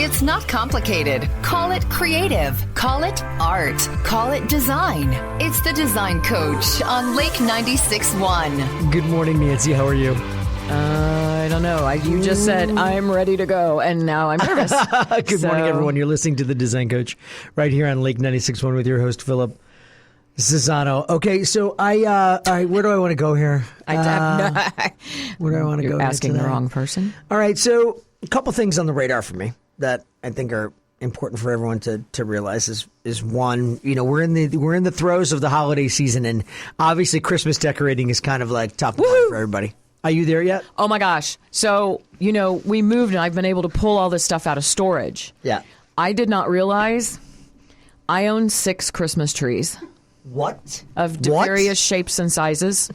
It's not complicated. Call it creative. Call it art. Call it design. It's the Design Coach on Lake 96.1. Good morning, Nancy. How are you? I don't know. You just said, I'm ready to go, and now I'm nervous. Good morning, everyone. You're listening to the Design Coach right here on Lake 96.1 with your host, Philip Zizano. Okay, so all right, where do I want to go here? Where do I want to go? You're asking the wrong person. All right, so a couple things on the radar for me that I think are important for everyone to realize is one, we're in the throes of the holiday season, and obviously Christmas decorating is kind of like top of mind for everybody. Are you there yet? Oh my gosh. So, we moved and I've been able to pull all this stuff out of storage. Yeah. I did not realize I own 6 Christmas trees. What? Of various shapes and sizes.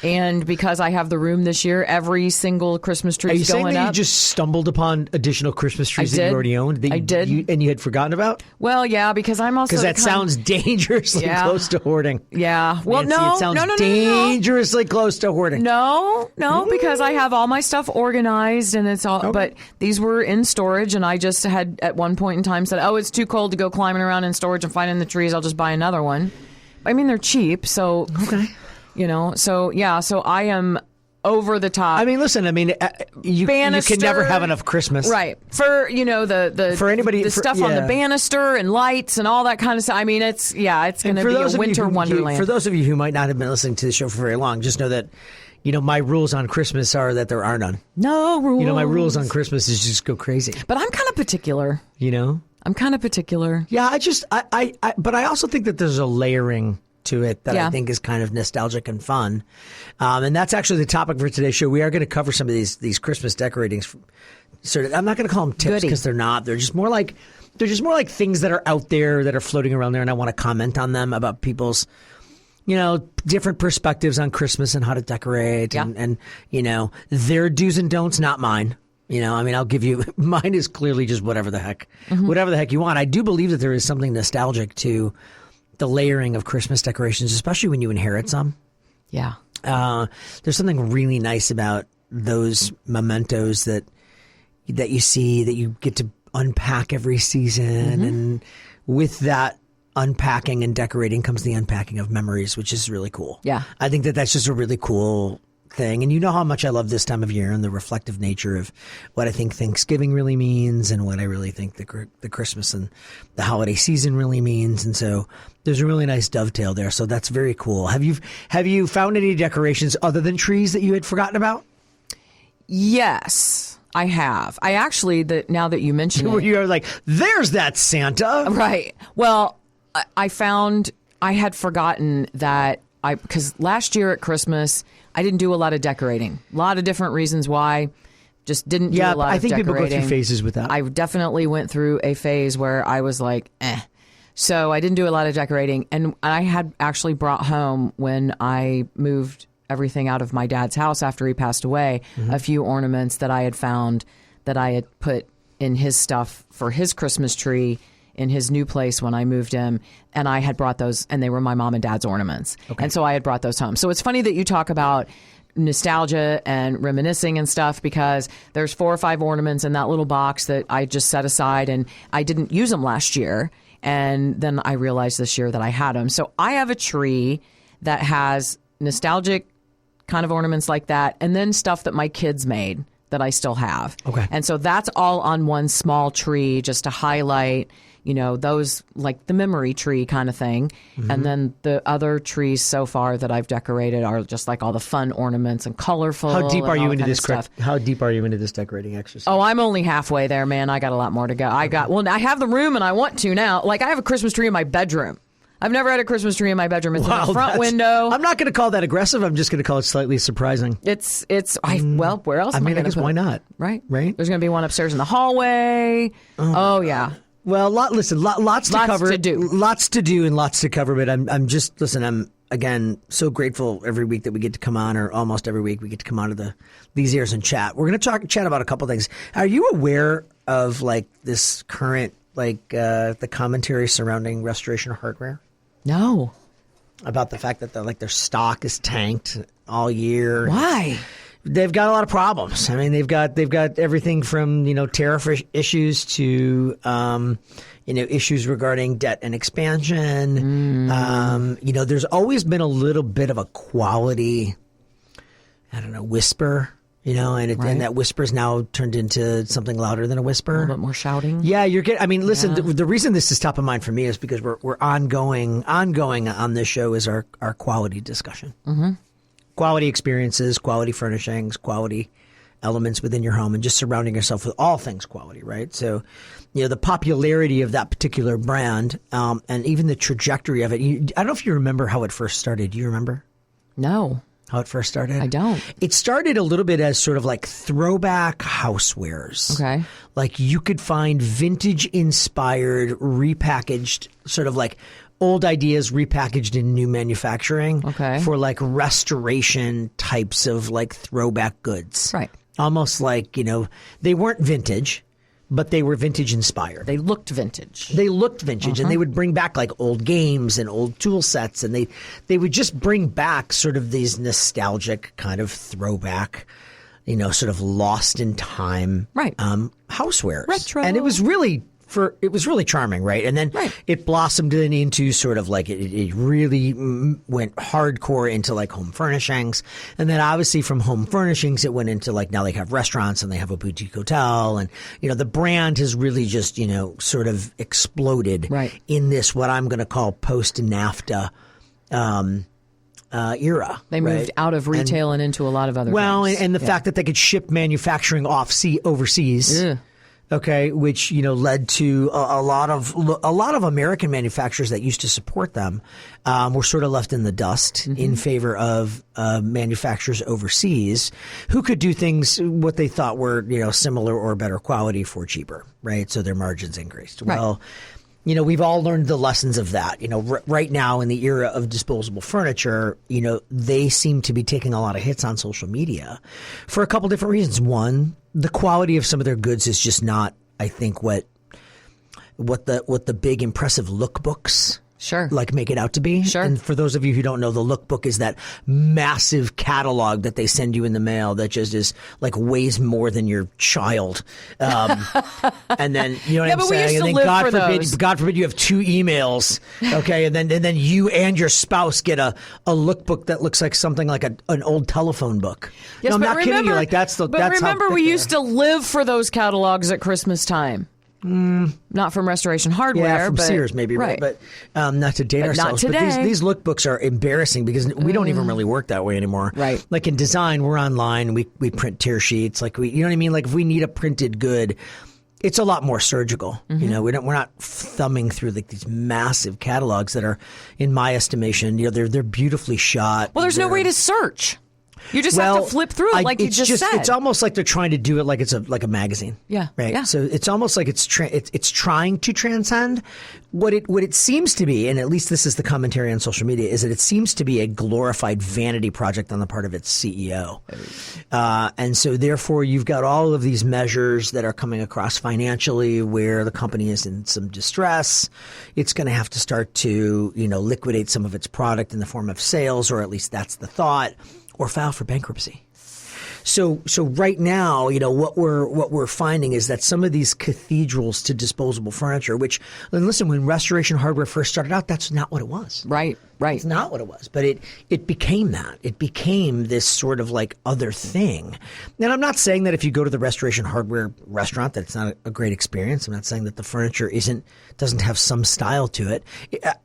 And because I have the room this year, every single Christmas tree is going up. Are you saying that you just stumbled upon additional Christmas trees that you already owned? I did. And you had forgotten about? Well, yeah, because I'm also... Because that sounds dangerously close to hoarding. Yeah. Well, Nancy, it sounds dangerously close to hoarding. No, because I have all my stuff organized and it's all... Okay. But these were in storage and I just had at one point in time said, it's too cold to go climbing around in storage and finding the trees. I'll just buy another one. I mean, they're cheap, so... Okay. So I am over the top. I mean, listen, you can never have enough Christmas. Right. For, for anybody, the stuff on the banister and lights and all that kind of stuff. I mean, it's going to be a winter wonderland. For those of you who might not have been listening to the show for very long, just know that, my rules on Christmas are that there are none. No rules. My rules on Christmas is just go crazy. But I'm kind of particular. I'm kind of particular. Yeah, but I also think that there's a layering to it that I think is kind of nostalgic and fun. And that's actually the topic for today's show. We are going to cover some of these Christmas decoratings. I'm not going to call them tips because they're not. They're just more like things that are out there that are floating around there, and I want to comment on them about people's different perspectives on Christmas and how to decorate and their do's and don'ts, not mine. I'll give you mine is clearly just whatever the heck you want. I do believe that there is something nostalgic to the layering of Christmas decorations, especially when you inherit some. Yeah. There's something really nice about those mementos that you see, that you get to unpack every season. And with that unpacking and decorating comes the unpacking of memories, which is really cool. Yeah. I think that that's just a really cool thing. And you know how much I love this time of year and the reflective nature of what I think Thanksgiving really means and what I really think the Christmas and the holiday season really means. And so there's a really nice dovetail there. So that's very cool. Have you found any decorations other than trees that you had forgotten about? Yes, I have. I actually, now that you mention it. You're like, there's that Santa. Right. Well, I found I had forgotten that because last year at Christmas, I didn't do a lot of decorating. A lot of different reasons why. Just didn't do a lot of decorating. I think people go through phases with that. I definitely went through a phase where I was like, eh. So I didn't do a lot of decorating. And I had actually brought home, when I moved everything out of my dad's house after he passed away, a few ornaments that I had found that I had put in his stuff for his Christmas tree in his new place when I moved in, and I had brought those, and they were my mom and dad's ornaments. Okay. And so I had brought those home. So it's funny that you talk about nostalgia and reminiscing and stuff, because there's 4 or 5 ornaments in that little box that I just set aside, and I didn't use them last year. And then I realized this year that I had them. So I have a tree that has nostalgic kind of ornaments like that, and then stuff that my kids made that I still have. Okay. And so that's all on one small tree, just to highlight, those, like the memory tree kind of thing. And then the other trees so far that I've decorated are just like all the fun ornaments and colorful. How deep are you into this stuff. How deep are you into this decorating exercise? Oh, I'm only halfway there, man. I got a lot more to go. I have the room and I want to now. Like, I have a Christmas tree in my bedroom. I've never had a Christmas tree in my bedroom. It's in the front window. I'm not going to call that aggressive. I'm just going to call it slightly surprising. Where else am I I guess why not? Right? There's going to be one upstairs in the hallway. Oh yeah. Well, lots to cover. Lots to do and lots to cover. But I'm again so grateful every week that we get to come on, or almost every week we get to come on to these ears and chat. We're going to chat about a couple things. Are you aware of this current the commentary surrounding Restoration Hardware? No. About the fact that their stock is tanked all year. Why? they've got a lot of problems. I mean, they've got everything from, tariff issues to, issues regarding debt and expansion. There's always been a little bit of a quality, whisper, and that whisper is now turned into something louder than a whisper. A little bit more shouting. Yeah, listen, the reason this is top of mind for me is because we're ongoing on this show is our quality discussion. Mm-hmm. Quality experiences, quality furnishings, quality elements within your home, and just surrounding yourself with all things quality, right? So, the popularity of that particular brand, and even the trajectory of it. I don't know if you remember how it first started. Do you remember? No. How it first started? I don't. It started a little bit as sort of like throwback housewares. Okay. Like you could find vintage inspired, repackaged, sort of like old ideas repackaged in new manufacturing. Okay. For like restoration types of like throwback goods. Right. Almost like, they weren't vintage, but they were vintage inspired. They looked vintage. And they would bring back like old games and old tool sets, and they would just bring back sort of these nostalgic kind of throwback, sort of lost in time, right? Housewares. Retro. And it was really charming, right? And then it blossomed into sort of like it really went hardcore into like home furnishings. And then obviously from home furnishings, it went into like now they have restaurants and they have a boutique hotel. And, the brand has really just, sort of exploded in this, what I'm going to call post-NAFTA era. They moved out of retail and into a lot of other things. And the fact that they could ship manufacturing overseas. Yeah. Okay, which led to a lot of American manufacturers that used to support them were sort of left in the dust in favor of manufacturers overseas who could do things what they thought were similar or better quality for cheaper, right? So their margins increased. Right. Well, we've all learned the lessons of that. Right now in the era of disposable furniture, they seem to be taking a lot of hits on social media for a couple different reasons. One, the quality of some of their goods is just not, I think, what the big impressive lookbooks like make it out to be. Sure. And for those of you who don't know, the lookbook is that massive catalog that they send you in the mail that just is like weighs more than your child. And then what I'm saying? And then God forbid you have 2 emails. Okay. And then you and your spouse get a lookbook that looks like something like an old telephone book. Yes, no, I'm not kidding you. Like But remember, we used to live for those catalogs at Christmas time. Not from Restoration Hardware. Yeah, from but, Sears maybe, right? But not to date ourselves. Not today. But these lookbooks are embarrassing because we don't even really work that way anymore. Right. Like in design, we're online. We print tear sheets. Like you know what I mean? Like if we need a printed good, it's a lot more surgical. We're not thumbing through like these massive catalogs that are, in my estimation, they're beautifully shot. Well, there's no way to search. You just have to flip through it like you just said. It's almost like they're trying to do it like it's a magazine. Yeah. Right. Yeah. So it's almost like it's trying to transcend what it seems to be, and at least this is the commentary on social media, is that it seems to be a glorified vanity project on the part of its CEO. And so therefore you've got all of these measures that are coming across financially where the company is in some distress. It's going to have to start to, liquidate some of its product in the form of sales, or at least that's the thought, or file for bankruptcy. So right now, what we're finding is that some of these cathedrals to disposable furniture, which, and listen, when Restoration Hardware first started out, that's not what it was. Right. It's not what it was, but it became that. It became this sort of like other thing. And I'm not saying that if you go to the Restoration Hardware restaurant that it's not a great experience. I'm not saying that the furniture doesn't have some style to it.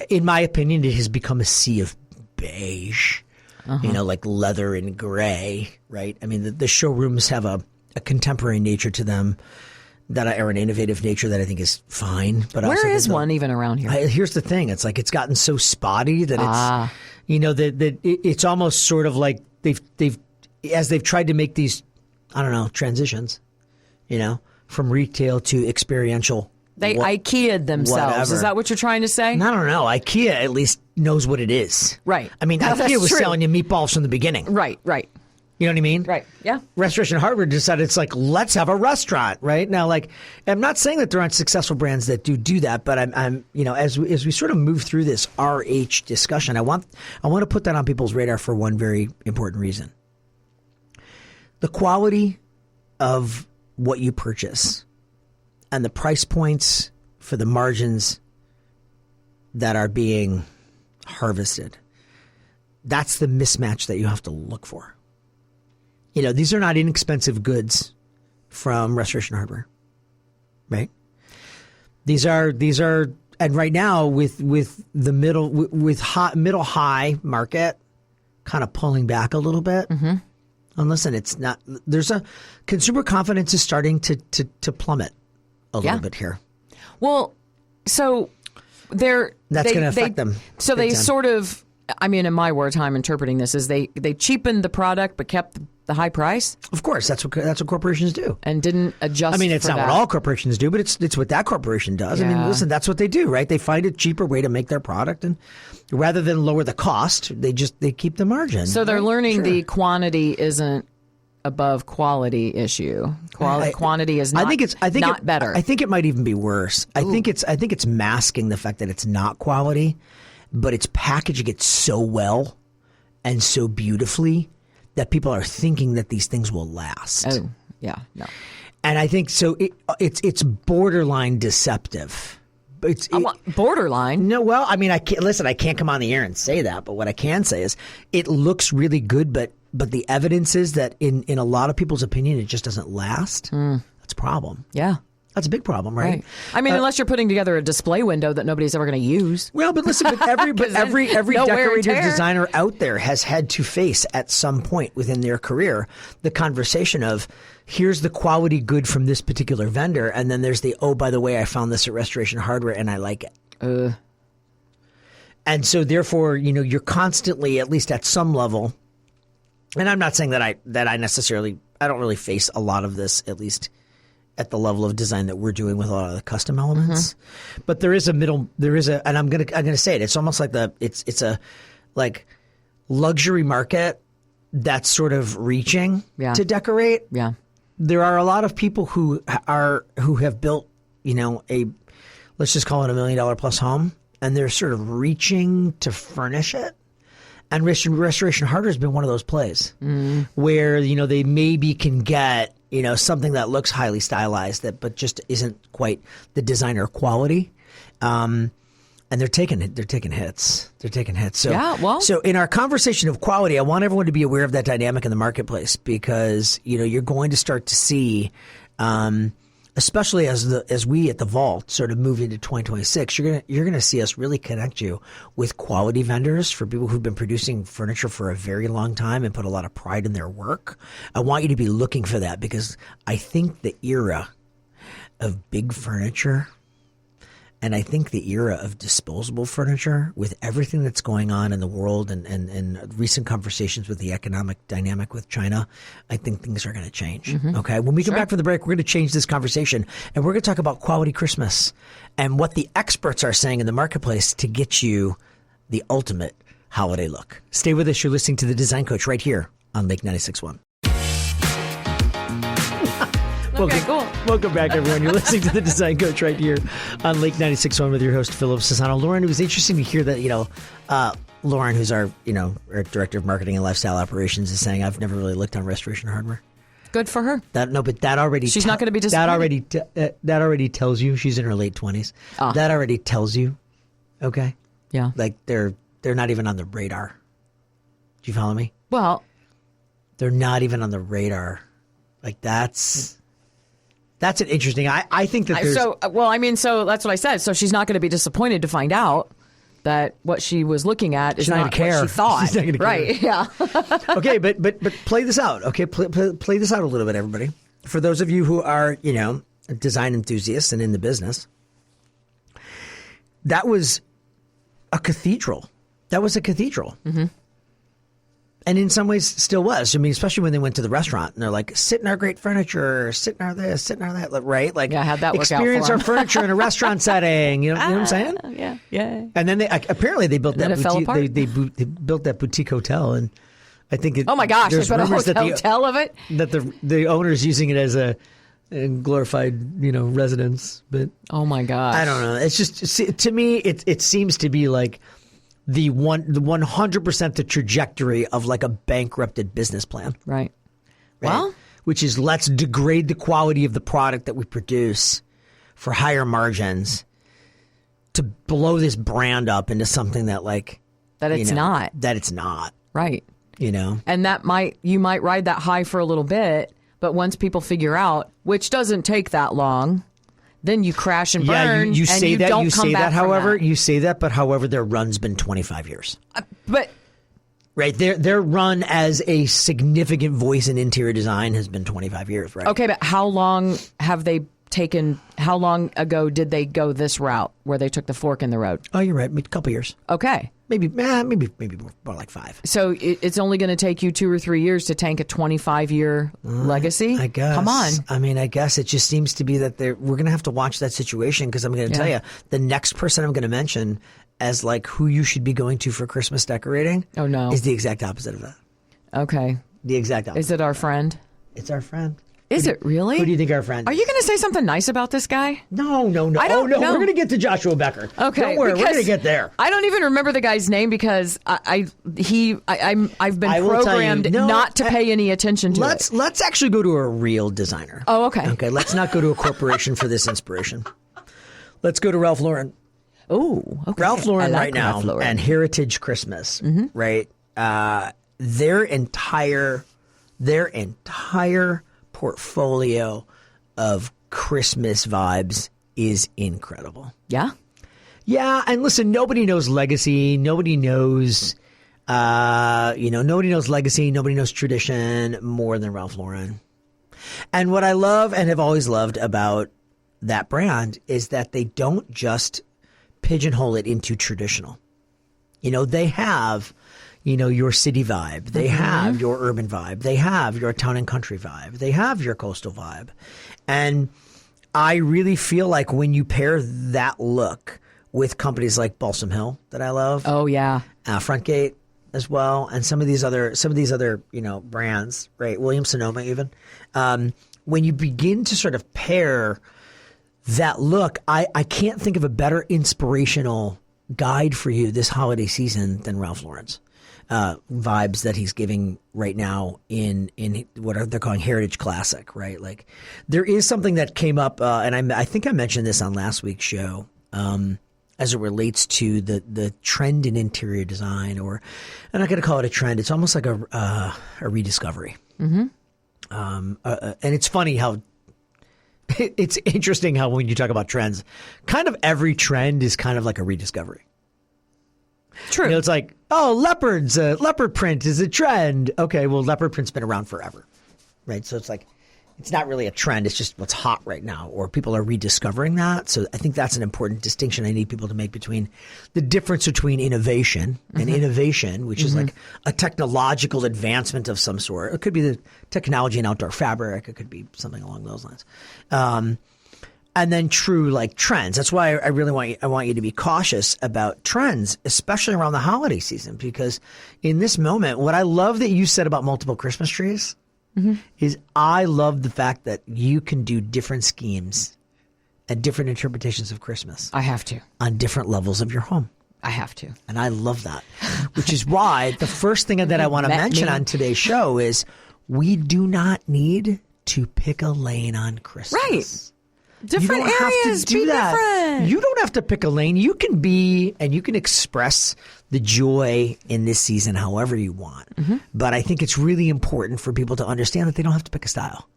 In my opinion, it has become a sea of beige. Like leather and gray, right? I mean, the showrooms have a contemporary nature to them or an innovative nature that I think is fine. But where is one even around here? Here's the thing: it's like it's gotten so spotty that it's it's almost sort of like they've tried to make these transitions, from retail to experiential. They IKEA'd themselves. Whatever. Is that what you're trying to say? I don't know. IKEA at least knows what it is. Right. I mean, IKEA was selling you meatballs from the beginning. Right. You know what I mean? Right. Yeah. Restoration Hardware decided it's like, let's have a restaurant, right? Now, like, I'm not saying that there aren't successful brands that do that, but I'm as we sort of move through this RH discussion, I want to put that on people's radar for one very important reason. the quality of what you purchase and the price points for the margins that are being harvested, that's the mismatch that you have to look for. You know, these are not inexpensive goods from Restoration Hardware, right? These are, and right now with the middle high market kind of pulling back a little bit. Mm-hmm. And listen, it's not. There's a consumer confidence is starting to plummet a little bit here. Well, so that's going to affect them. So they sort of. I mean, in my words, how I'm interpreting this is they cheapened the product but kept the high price. Of course, that's what corporations do, and didn't adjust. I mean, it's not what all corporations do, but it's what that corporation does. Yeah. I mean, listen, that's what they do, right? They find a cheaper way to make their product, and rather than lower the cost, they keep the margin. So they're learning the quantity isn't above quality issue. Quantity is not. Not better. I think it might even be worse. I think it's masking the fact that it's not quality. But it's packaging it so well and so beautifully that people are thinking that these things will last. Oh, yeah, no. And I think so. It's borderline deceptive. It's borderline. No, well, I mean, I can't come on the air and say that, but what I can say is it looks really good, but the evidence is that in a lot of people's opinion, it just doesn't last. That's a problem. Yeah. That's a big problem, right? I mean, unless you're putting together a display window that nobody's ever going to use. Well, but listen, every no decorator designer out there has had to face at some point within their career the conversation of here's the quality good from this particular vendor, and then there's the by the way, I found this at Restoration Hardware and I like it. And so therefore, you know, you're constantly, at least at some level, and I'm not saying that I don't really face a lot of this, at least at the level of design that we're doing with a lot of the custom elements. Mm-hmm. But there is and I'm gonna say it. It's almost like it's a like luxury market that's sort of reaching to decorate. Yeah. There are a lot of people who have built, you know, let's just call it $1 million plus home, and they're sort of reaching to furnish it. And Restoration Hardware has been one of those plays where, you know, they maybe can get, you know, something that looks highly stylized but just isn't quite the designer quality. And they're taking hits. So in our conversation of quality, I want everyone to be aware of that dynamic in the marketplace because, you know, you're going to start to see, especially as we at the Vault sort of move into 2026, you're gonna see us really connect you with quality vendors for people who've been producing furniture for a very long time and put a lot of pride in their work. I want you to be looking for that because I think the era of big furniture and I think the era of disposable furniture, with everything that's going on in the world and recent conversations with the economic dynamic with China, I think things are going to change. Mm-hmm. Okay. When we come back from the break, we're going to change this conversation and we're going to talk about quality Christmas and what the experts are saying in the marketplace to get you the ultimate holiday look. Stay with us. You're listening to The Design Coach right here on Lake 96.1. Welcome back, everyone. You're listening to The Design Coach right here on Lake 96.1 with your host, Philip Sassano. Lauren, it was interesting to hear that, you know, Lauren, who's our Director of Marketing and Lifestyle Operations, is saying, I've never really looked on Restoration Hardware. Good for her. But that already... She's not going to be disappointed. That already tells you, she's in her late 20s. That already tells you, okay? Yeah. Like, they're not even on the radar. Do you follow me? Well... They're not even on the radar. Like, that's an interesting. I think that there's. So that's what I said. So she's not going to be disappointed to find out that what she was looking at is not what she thought. She's not going to care. Right? Yeah. Okay, but play this out. Okay, play this out a little bit, everybody. For those of you who are, you know, design enthusiasts and in the business, that was a cathedral. Mm-hmm. And in some ways still was. I mean, especially when they went to the restaurant and they're like, sit in our great furniture, sit in our this, sit in our that, right? Like, how'd that work experience out our furniture in a restaurant setting. You know what I'm saying? Yeah. And then apparently they built that boutique. They built that boutique hotel, and I think oh my gosh, they put a hotel of it. That the owner's using it as a glorified, you know, residence. But oh my gosh, I don't know. It's just, to me, it seems to be like the 100% the trajectory of like a bankrupted business plan. Right. Right? Well, which is let's degrade the quality of the product that we produce for higher margins to blow this brand up into something that it's not. That it's not. Right. And you might ride that high for a little bit, but once people figure out, which doesn't take that long, then you crash and burn. You say that. Don't you come say back that. However, from you say that, but however, their run's been 25 years. But right, their run as a significant voice in interior design has been 25 years. Right. Okay, but how long have they taken? How long ago did they go this route where they took the fork in the road? Oh, you're right. A couple years. Okay. Maybe more like 5. So it's only going to take you 2 or 3 years to tank a 25-year legacy? I guess. Come on. I mean, I guess it just seems to be that we're going to have to watch that situation because I'm going to tell you, the next person I'm going to mention as who you should be going to for Christmas decorating is the exact opposite of that. Okay. The exact opposite. Is it our friend? It's our friend. Is it really? Who do you think our friend is? Are you going to say something nice about this guy? No. I don't know. We're going to get to Joshua Becker. Okay. Don't worry, we're going to get there. I don't even remember the guy's name because I've been programmed not to pay any attention to it. Let's actually go to a real designer. Oh, okay. Okay, let's not go to a corporation for this inspiration. Let's go to Ralph Lauren. Oh, okay. Ralph Lauren right now Ralph Lauren. and Heritage Christmas, right? Their entire portfolio of Christmas vibes is incredible. Yeah? Yeah, and listen, nobody knows legacy. Nobody knows, nobody knows legacy. Nobody knows tradition more than Ralph Lauren. And what I love and have always loved about that brand is that they don't just pigeonhole it into traditional. They have your city vibe. They have your urban vibe. They have your town and country vibe. They have your coastal vibe. And I really feel like when you pair that look with companies like Balsam Hill that I love. Oh, yeah. Frontgate as well. And some of these other, brands, right? Williams-Sonoma even. When you begin to sort of pair that look, I can't think of a better inspirational guide for you this holiday season than Ralph Lauren's. Vibes that he's giving right now in what they're calling Heritage Classic, right? There is something that came up, and I think I mentioned this on last week's show, as it relates to the trend in interior design, or I'm not going to call it a trend. It's almost like a rediscovery. Mm-hmm. And it's funny how it's interesting how when you talk about trends, kind of every trend is kind of like a rediscovery. True. It's like, leopard print is a trend. Okay, well, leopard print's been around forever, right? So it's not really a trend. It's just what's hot right now, or people are rediscovering that. So I think that's an important distinction I need people to make between the difference between innovation and innovation, which is like a technological advancement of some sort. It could be the technology in outdoor fabric. It could be something along those lines. And then true trends. That's why I really want you to be cautious about trends, especially around the holiday season, because in this moment, what I love that you said about multiple Christmas trees is I love the fact that you can do different schemes and different interpretations of Christmas. I have to. On different levels of your home. I have to. And I love that, which is why the first thing that I want to mention on today's show is we do not need to pick a lane on Christmas. Right. Different you don't areas, have to do be that. different. You don't have to pick a lane. You can be and you can express the joy in this season however you want. But I think it's really important for people to understand that they don't have to pick a style.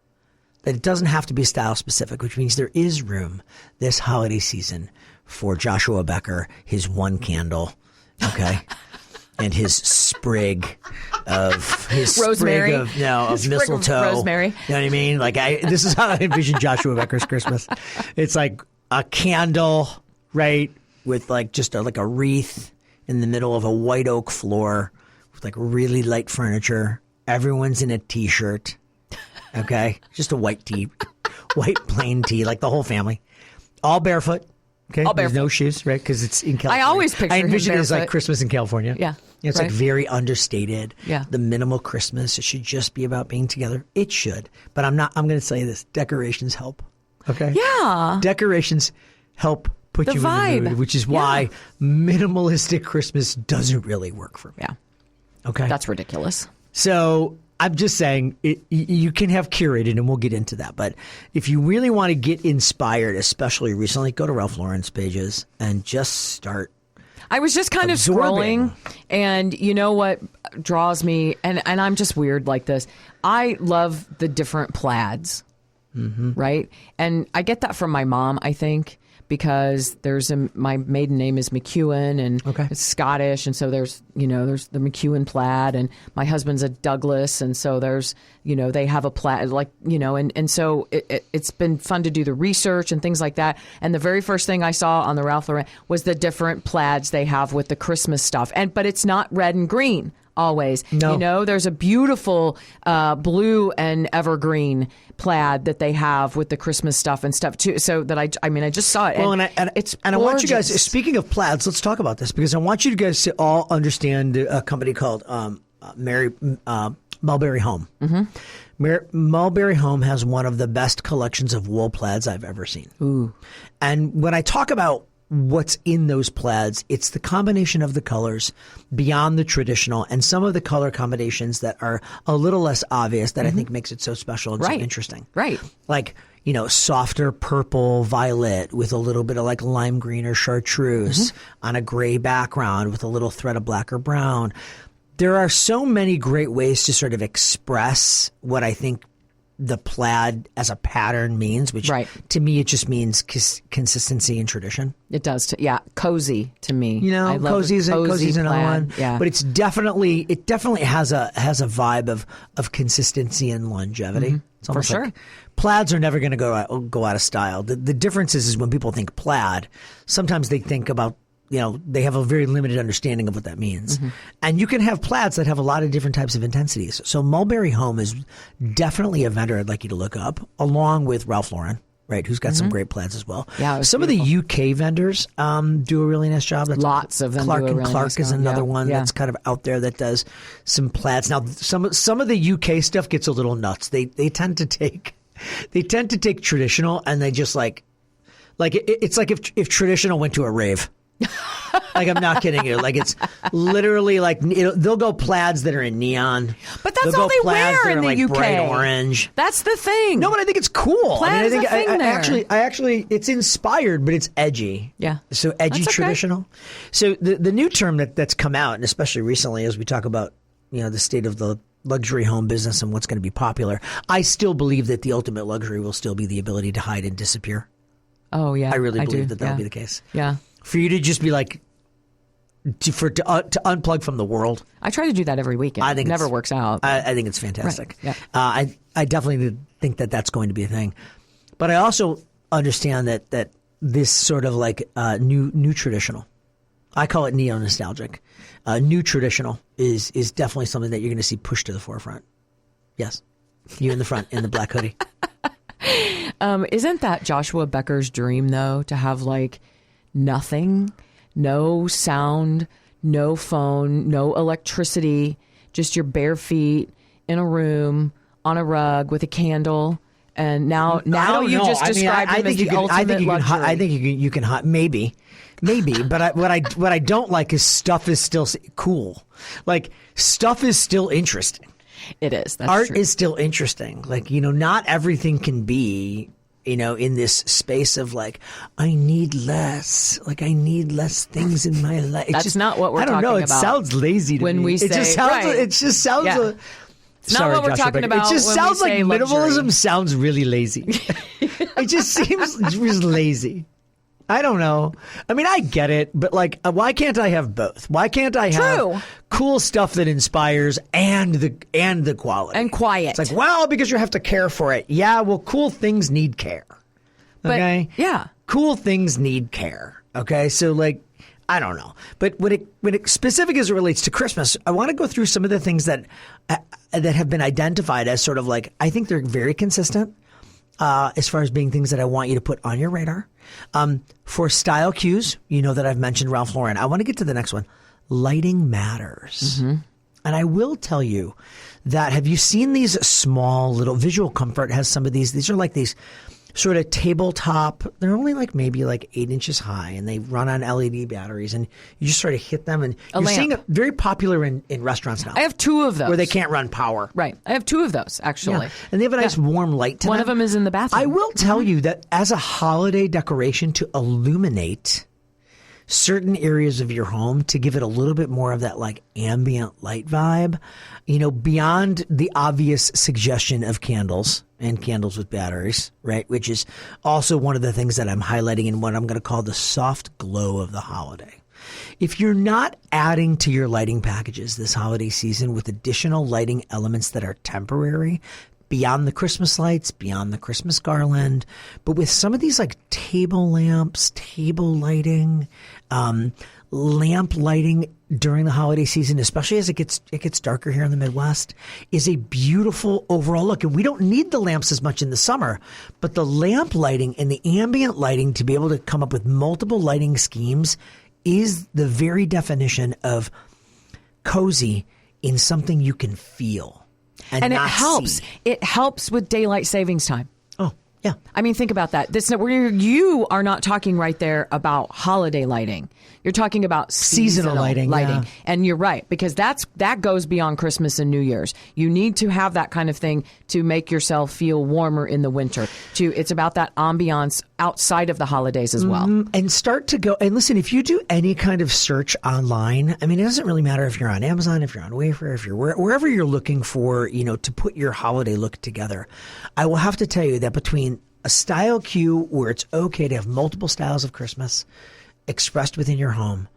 That it doesn't have to be style specific, which means there is room this holiday season for Joshua Becker, his one candle, okay, and his sprig of rosemary. Of mistletoe. Rosemary. You know what I mean? This is how I envision Joshua Becker's Christmas. It's like a candle, right, with just a wreath in the middle of a white oak floor with really light furniture. Everyone's in a t-shirt. Okay, just a white tee, white plain tee, the whole family, all barefoot. Okay, all there's barefoot. no shoes, right? Because it's in California. I always picture I envision him it as barefoot. Christmas in California. Yeah, it's right. very understated. Yeah, the minimal Christmas. It should just be about being together. It should, but I'm not. I'm going to say this: decorations help. Okay. Yeah. Decorations help put you vibe. in the mood, which is why minimalistic Christmas doesn't really work for me. Yeah. Okay. That's ridiculous. So I'm just saying you can have curated, and we'll get into that. But if you really want to get inspired, especially recently, go to Ralph Lauren's pages and just start. I was just kind of scrolling, and you know what draws me, and I'm just weird like this. I love the different plaids, right? And I get that from my mom, I think, because my maiden name is McEwen, and it's Scottish, and so there's the McEwen plaid, and my husband's a Douglas, and so there's they have a plaid, and so it's been fun to do the research and things like that. And the very first thing I saw on the Ralph Lauren was the different plaids they have with the Christmas stuff, but it's not red and green always. No. There's a beautiful blue and evergreen plaid that they have with the Christmas stuff and stuff too. So that I just saw it. Well, it's I want you guys, speaking of plaids, let's talk about this, because I want you guys to all understand a company called Mulberry Home. Mulberry Home has one of the best collections of wool plaids I've ever seen. Ooh. And when I talk about what's in those plaids, it's the combination of the colors beyond the traditional, and some of the color combinations that are a little less obvious that I think makes it so special and so interesting. Right. Like, softer purple violet with a little bit of like lime green or chartreuse on a gray background with a little thread of black or brown. There are so many great ways to sort of express what I think the plaid as a pattern means, which to me, it just means consistency and tradition. It does. Cozy to me. I love cozy's another one. Yeah. But it definitely has a vibe of consistency and longevity. It's almost like plaids are never going to go out of style. The difference is when people think plaid, sometimes they think about, they have a very limited understanding of what that means. And you can have plaids that have a lot of different types of intensities. So Mulberry Home is definitely a vendor I'd like you to look up, along with Ralph Lauren, right, who's got some great plaids as well. Yeah, some beautiful. Of the UK vendors do a really nice job. Lots of them Clark do a and really Clark nice is job. another one that's kind of out there that does some plaids. Now, some of the UK stuff gets a little nuts. They tend to take traditional, and they just it's like if traditional went to a rave. Like, I'm not kidding you. Like, it's literally like they'll go plaids that are in neon. But that's all they wear in the UK. Bright orange. That's the thing. No, but I think it's cool. Plaid is a thing there. I actually, it's inspired, but it's edgy. Yeah. So edgy traditional. So the new term that's come out, and especially recently, as we talk about the state of the luxury home business and what's going to be popular, I still believe that the ultimate luxury will still be the ability to hide and disappear. Oh yeah, I really believe that that'll be the case. Yeah. For you to just be like, to unplug from the world. I try to do that every weekend. I think it never works out. I think it's fantastic. Right. Yeah. I definitely think that that's going to be a thing. But I also understand that this sort of like new traditional, I call it neo-nostalgic. New traditional is definitely something that you're going to see pushed to the forefront. Yes. You in the front in the black hoodie. Isn't that Joshua Becker's dream, though, to have like nothing, no sound, no phone, no electricity, just your bare feet in a room on a rug with a candle? And now you just described him as the ultimate luxury. I think you can maybe, but what I don't like is stuff is still cool. Like, stuff is still interesting. It is. That's Art true. is still interesting. Like, not everything can be, in this space of like, I need less. Like, I need less things in my life. That's not what we're talking about. I don't know. It sounds lazy to when me. We say, it just sounds. Right. It just sounds. Yeah. It's not what we're Joshua talking Becker. about. It just when sounds we like say minimalism luxury. sounds really lazy. It just seems just lazy. I don't know. I mean, I get it, but like, why can't I have both? Why can't I have cool stuff that inspires and the quality and quiet? It's like, well, because you have to care for it. Yeah, well, cool things need care. Okay, but, yeah, cool things need care. Okay, so like, I don't know, but when it specific as it relates to Christmas, I want to go through some of the things that have been identified as sort of like, I think they're very consistent. As far as being things that I want you to put on your radar. For style cues, that I've mentioned Ralph Lauren. I want to get to the next one. Lighting matters. Mm-hmm. And I will tell you that, have you seen these small little Visual Comfort has some of these? These are like these sort of tabletop. They're only like maybe like 8 inches high, and they run on LED batteries, and you just sort of hit them, and you're seeing it very popular in restaurants now. I have 2 of those. Where they can't run power. Right. I have 2 of those, actually. Yeah. And they have a nice warm light to them. One of them is in the bathroom. I will tell you that as a holiday decoration to illuminate certain areas of your home, to give it a little bit more of that like ambient light vibe, beyond the obvious suggestion of candles and candles with batteries, right? Which is also one of the things that I'm highlighting in what I'm going to call the soft glow of the holiday. If you're not adding to your lighting packages this holiday season with additional lighting elements that are temporary, beyond the Christmas lights, beyond the Christmas garland, but with some of these like table lamps, table lighting, lamp lighting during the holiday season, especially as it gets darker here in the Midwest, is a beautiful overall look. And we don't need the lamps as much in the summer, but the lamp lighting and the ambient lighting to be able to come up with multiple lighting schemes is the very definition of cozy in something you can feel. And it helps. See. It helps with daylight savings time. Oh, yeah. I mean, think about that. You are not talking right there about holiday lighting. You're talking about seasonal lighting. Yeah. And you're right, because that goes beyond Christmas and New Year's. You need to have that kind of thing to make yourself feel warmer in the winter. It's about that ambiance outside of the holidays as well. And start to go, and listen, if you do any kind of search online, I mean, it doesn't really matter if you're on Amazon, if you're on Wayfair, if you're wherever you're looking for, to put your holiday look together. I will have to tell you that between a style cue where it's okay to have multiple styles of Christmas expressed within your home,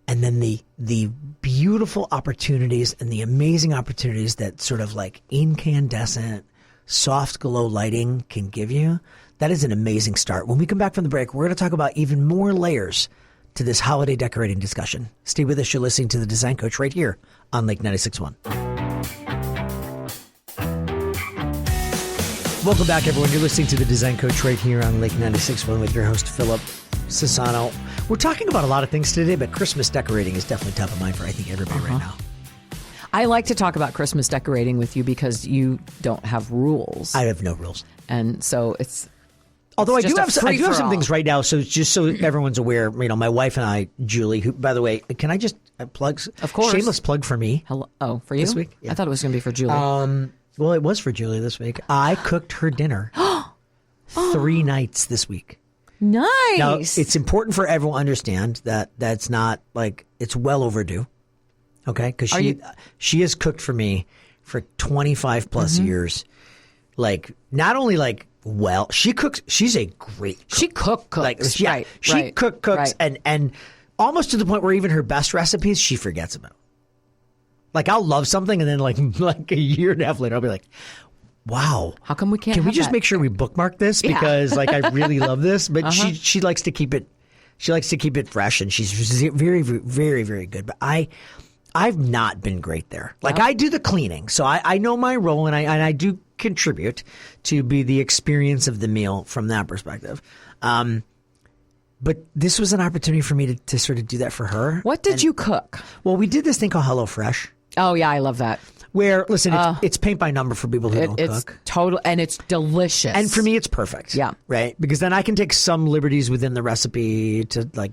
and then the beautiful opportunities and the amazing opportunities that sort of like incandescent, soft glow lighting can give you, that is an amazing start. When we come back from the break, we're going to talk about even more layers to this holiday decorating discussion. Stay with us. You're listening to The Design Coach right here on Lake 96.1. Welcome back, everyone. You're listening to The Design Coach right here on Lake 96.1 with your host, Philip Sassano. We're talking about a lot of things today, but Christmas decorating is definitely top of mind for, I think, everybody right now. I like to talk about Christmas decorating with you because you don't have rules. I have no rules. And so it's... Although I do have some things right now, so just so everyone's aware, my wife and I, Julie, who, by the way, can I just plug? Of course. Shameless plug for me. Hello. Oh, for you? This week? Yeah. I thought it was going to be for Julie. Well, it was for Julie this week. I cooked her dinner 3 nights this week. Nice. Now, it's important for everyone to understand that that's not like, it's well overdue. Okay? Because she has cooked for me for 25 plus years. Like, not only like, well, she cooks, she's a great cook. She cooks. Like, yeah, she cooks and almost to the point where even her best recipes, she forgets about. Like, I'll love something, and then like a year and a half later, I'll be like, wow. How come we can't Can we just that? make sure we bookmark this? Because like, I really love this. But she likes to keep it fresh, and she's very, very, very good. But I've not been great there. Like, I do the cleaning, so I know my role, and I do contribute to be the experience of the meal from that perspective. But this was an opportunity for me to sort of do that for her. What did you cook? Well, we did this thing called HelloFresh. Oh, yeah, I love that. Where, listen, it's paint by number for people who don't cook. It's total, and it's delicious. And for me, it's perfect. Yeah. Right? Because then I can take some liberties within the recipe to, like,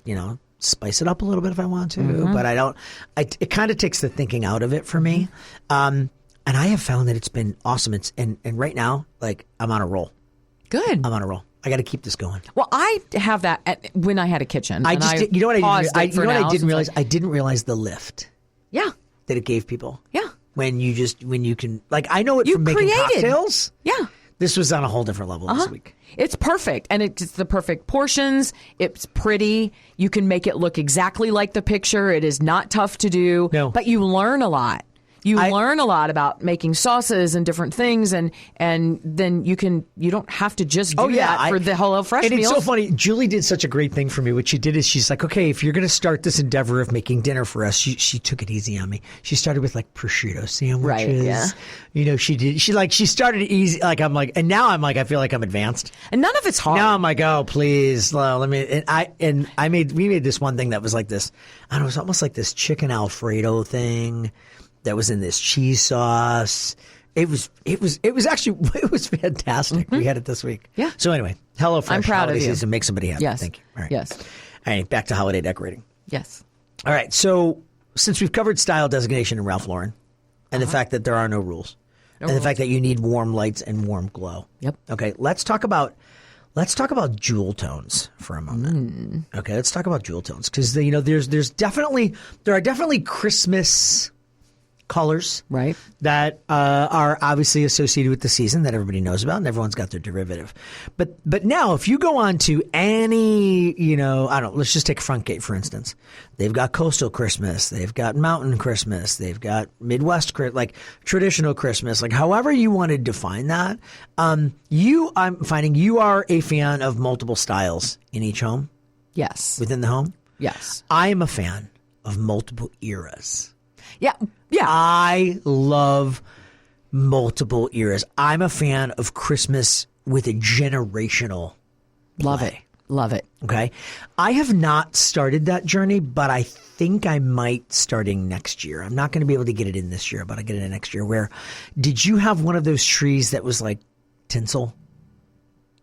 spice it up a little bit if I want to. But I don't. It kind of takes the thinking out of it for me. And I have found that it's been awesome. And right now, like, I'm on a roll. Good. I'm on a roll. I got to keep this going. Well, I have that when I had a kitchen. I didn't realize? I didn't realize the lift. Yeah. That it gave people. Yeah. When you can, like, I know it from making cocktails. Yeah. This was on a whole different level this week. It's perfect. And it's the perfect portions. It's pretty. You can make it look exactly like the picture. It is not tough to do. No. But you learn a lot. You learn a lot about making sauces and different things, and then you don't have to just do that for the HelloFresh meals. And it's so funny. Julie did such a great thing for me. What she did is she's like, okay, if you're going to start this endeavor of making dinner for us, she took it easy on me. She started with like prosciutto sandwiches. Right, yeah. She started easy. Like, I'm like, and now I'm like, I feel like I'm advanced. And none of it's hard. Now I'm like, oh, please, let me. We made this one thing that was like this. I don't know, it was almost like this chicken Alfredo thing that was in this cheese sauce, It was actually fantastic. We had it this week. Yeah. So anyway, HelloFresh. I'm proud of holiday you. season, make somebody happy. Yes. Thank you. All right. Yes. All right. Back to holiday decorating. Yes. All right. So since we've covered style designation in Ralph Lauren, and the fact that there are no rules, and the fact that you need warm lights and warm glow. Yep. Okay. Let's talk about jewel tones for a moment. Okay. Let's talk about jewel tones because there are definitely Christmas colors, right, that are obviously associated with the season that everybody knows about, and everyone's got their derivative. But now, if you go on to any, let's just take Front Gate for instance. They've got coastal Christmas, they've got mountain Christmas, they've got Midwest, like traditional Christmas, like however you want to define that. I'm finding you are a fan of multiple styles in each home. Yes. Within the home. Yes. I am a fan of multiple eras. Yeah. Yeah. I love multiple eras. I'm a fan of Christmas with a generational play. Love it. Okay. I have not started that journey, but I think I might starting next year. I'm not going to be able to get it in this year, but I'll get it in next year. Did you have one of those trees that was like tinsel?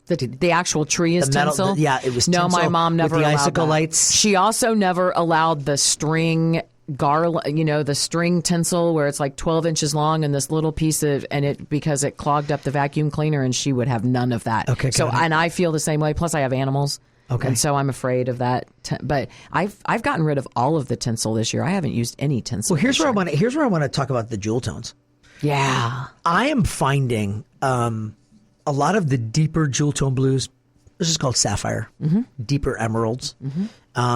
The actual tree is metal, tinsel? yeah, it was tinsel. No, my mom never with the allowed icicle that. lights. She also never allowed the string garland, the string tinsel where it's like 12 inches long and this little piece of, because it clogged up the vacuum cleaner, and she would have none of that. Okay. So, and I feel the same way. Plus I have animals. Okay. And so I'm afraid of that. But I've gotten rid of all of the tinsel this year. I haven't used any tinsel. Well, here's where I want to talk about the jewel tones. Yeah. I am finding a lot of the deeper jewel tone blues. This is called sapphire. Deeper emeralds,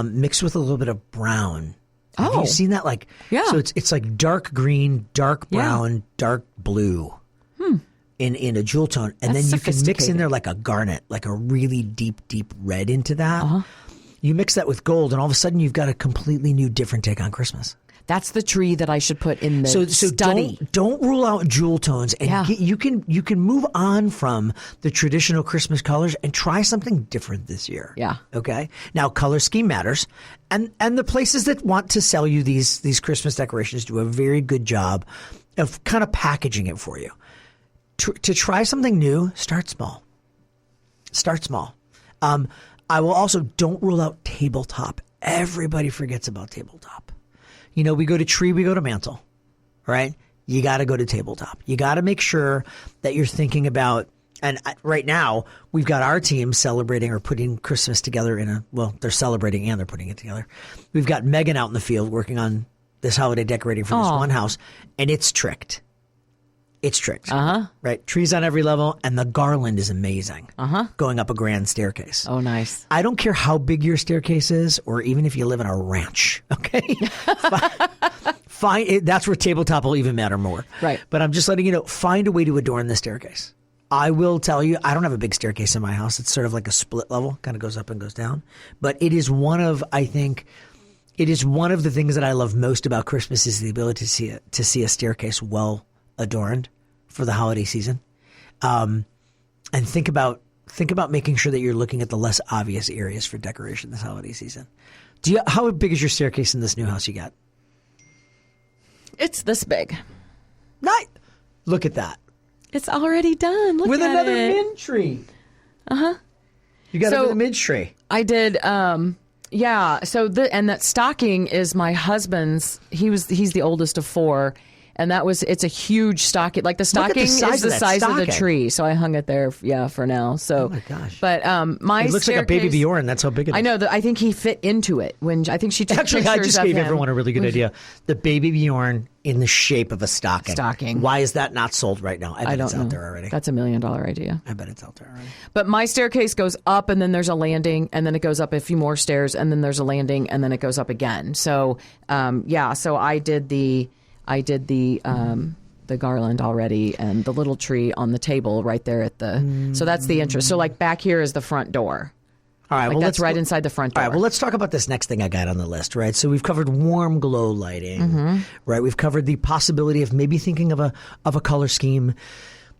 mixed with a little bit of brown. Have you seen that? Like, yeah. So it's like dark green, dark brown, dark blue in a jewel tone. And That's then you can mix in sophisticated. there like a garnet, like a really deep, deep red into that. You mix that with gold, and all of a sudden you've got a completely new, different take on Christmas. That's the tree that I should put in the So study. don't rule out jewel tones, and you can move on from the traditional Christmas colors and try something different this year. Yeah. Okay. Now, color scheme matters, and the places that want to sell you these Christmas decorations do a very good job of kind of packaging it for you. To try something new, start small. Start small. I will also don't rule out tabletop. Everybody forgets about tabletop. We go to tree, we go to mantle, right? You got to go to tabletop. You got to make sure that you're thinking about, and right now we've got our team celebrating or putting Christmas together they're celebrating and they're putting it together. We've got Megan out in the field working on this holiday decorating for this one house, and it's tricked. It's tricked. Right? Trees on every level, and the garland is amazing. Going up a grand staircase. Oh, nice. I don't care how big your staircase is, or even if you live in a ranch. Okay, that's where tabletop will even matter more. Right. But I'm just letting you know. Find a way to adorn the staircase. I will tell you, I don't have a big staircase in my house. It's sort of like a split level, kind of goes up and goes down. But it is one of the things that I love most about Christmas is the ability to see a staircase well adorned for the holiday season, and think about making sure that you're looking at the less obvious areas for decoration this holiday season. How big is your staircase in this new house you got? It's this big. Look at that. It's already done. Look with at another it. mid tree. You got it with a mid tree. I did. Yeah. So and that stocking is my husband's. He's the oldest of four. And it's a huge stocking. Like the stocking is the size of the tree. So I hung it there, for now. So, oh my gosh. But it looks like a baby Bjorn. That's how big it is. I know. I think he fit into it. I think she took Actually, I just of gave him. everyone a really good idea. The baby Bjorn in the shape of a stocking. Why is that not sold right now? I bet it's out there already. That's $1 million idea. I bet it's out there already. But my staircase goes up, and then there's a landing, and then it goes up a few more stairs, and then there's a landing, and then it goes up again. So, So I did the garland already, and the little tree on the table right there at the. So that's the entrance. So like back here is the front door. All right, that's right inside the front door. All right, well, let's talk about this next thing I got on the list, right? So we've covered warm glow lighting, right? We've covered the possibility of maybe thinking of a color scheme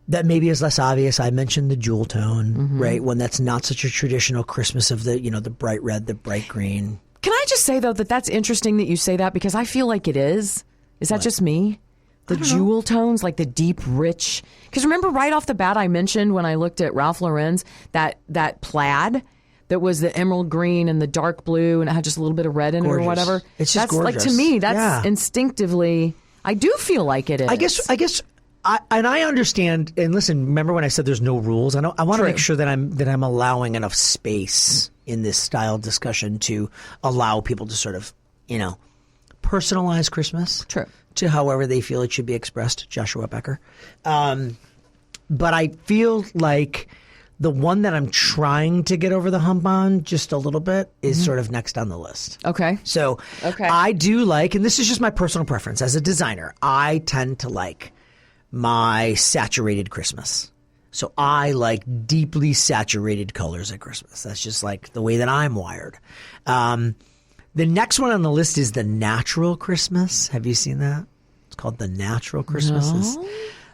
that maybe is less obvious. I mentioned the jewel tone, right? One that's not such a traditional Christmas of the the bright red, the bright green. Can I just say though that's interesting that you say that, because I feel like it is. Is that just me? The jewel tones, like the deep, rich. Because remember, right off the bat, I mentioned when I looked at Ralph Lauren's that plaid that was the emerald green and the dark blue, and it had just a little bit of red in it or whatever. It's just that's gorgeous. Like, to me, that's instinctively. I do feel like it is. I guess. I understand. And listen, remember when I said there's no rules? I want to make sure that I'm allowing enough space in this style discussion to allow people to sort of, personalize Christmas. True. To however they feel it should be expressed, Joshua Becker. But I feel like the one that I'm trying to get over the hump on just a little bit is sort of next on the list. Okay. So I do like, and this is just my personal preference as a designer, I tend to like my saturated Christmas. So I like deeply saturated colors at Christmas. That's just like the way that I'm wired. The next one on the list is the natural Christmas. Have you seen that? It's called the natural Christmas. It's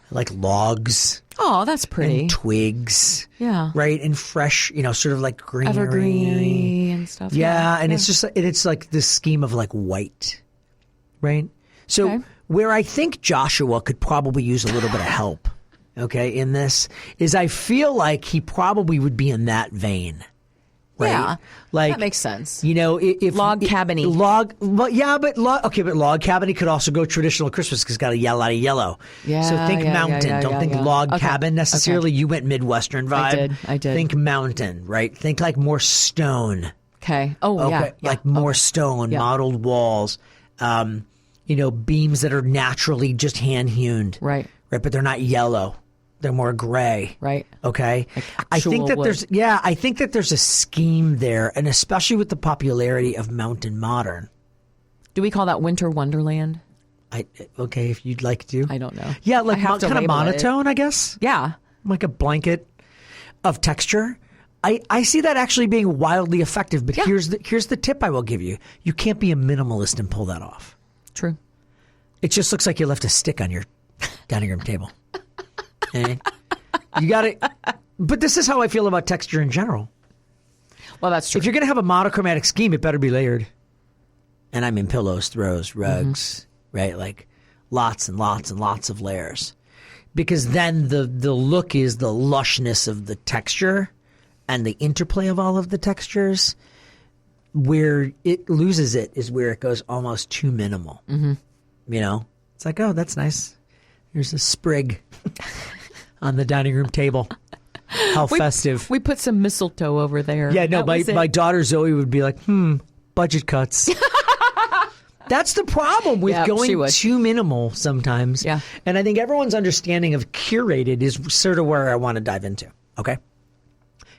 like logs. Oh, that's pretty. And twigs. Yeah. Right? And fresh, sort of like greenery. Evergreenery and stuff. Yeah, and it's just, it's like this scheme of like white. Right? So where I think Joshua could probably use a little bit of help, in this, is I feel like he probably would be in that vein. Right? Yeah, like, that makes sense. If log cabin-y. But log cabin could also go traditional Christmas because it's got a lot of yellow. Yeah, so think mountain. Don't think log Okay. cabin necessarily. You went Midwestern vibe. I did. Think mountain, right? Think like more stone. Okay. Oh, yeah. Like more stone, modeled walls. Beams that are naturally just hand hewn. Right. Right, but they're not yellow. They're more gray. Right. Okay. Like I think that wood. there's a scheme there, and especially with the popularity of mountain modern. Do we call that winter wonderland? If you'd like to. I don't know. Yeah, like kind of monotone, I guess. Yeah. Like a blanket of texture. I see that actually being wildly effective, but here's the tip I will give you. You can't be a minimalist and pull that off. True. It just looks like you left a stick on your dining room table. You got it. But this is how I feel about texture in general. Well, that's true. If you're going to have a monochromatic scheme, it better be layered. And I mean pillows, throws, rugs, right? Like lots and lots and lots of layers. Because then the look is the lushness of the texture and the interplay of all of the textures. Where it loses it is where it goes almost too minimal. It's like, oh, that's nice. Here's a sprig on the dining room table. How festive. We put some mistletoe over there. Yeah, no, my daughter Zoe would be like, budget cuts. That's the problem with going too minimal sometimes. Yeah. And I think everyone's understanding of curated is sort of where I want to dive into. Okay.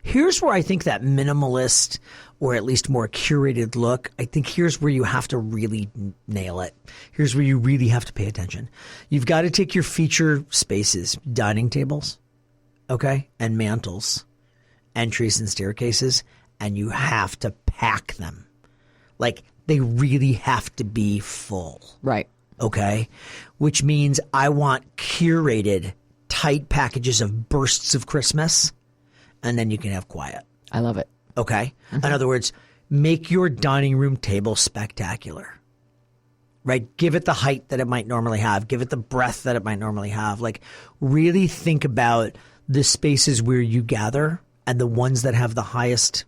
Here's where I think that minimalist or at least more curated look, I think here's where you have to really nail it. Here's where you really have to pay attention. You've got to take your feature spaces, dining tables, okay, and mantles, entries and staircases, and you have to pack them. Like, they really have to be full. Right. Okay? Which means I want curated, tight packages of bursts of Christmas, and then you can have quiet. I love it. Okay? In other words, make your dining room table spectacular. Right? Give it the height that it might normally have. Give it the breadth that it might normally have. Like, really think about the spaces where you gather and the ones that have the highest,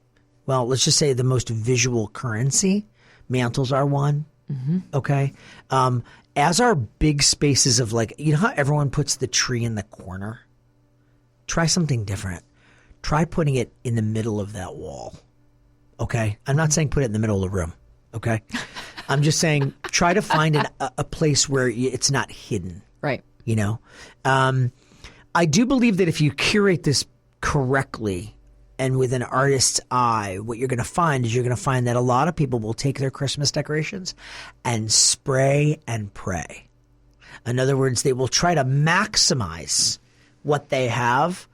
well, let's just say the most visual currency. Mantles are one. Okay? As are big spaces of like, you know how everyone puts the tree in the corner? Try something different. Try putting it in the middle of that wall. Okay? I'm not saying put it in the middle of the room. Okay? I'm just saying try to find a place where it's not hidden. Right. You know? I do believe that if you curate this correctly and with an artist's eye, what you're going to find is you're going to find that a lot of people will take their Christmas decorations and spray and pray. In other words, they will try to maximize what they have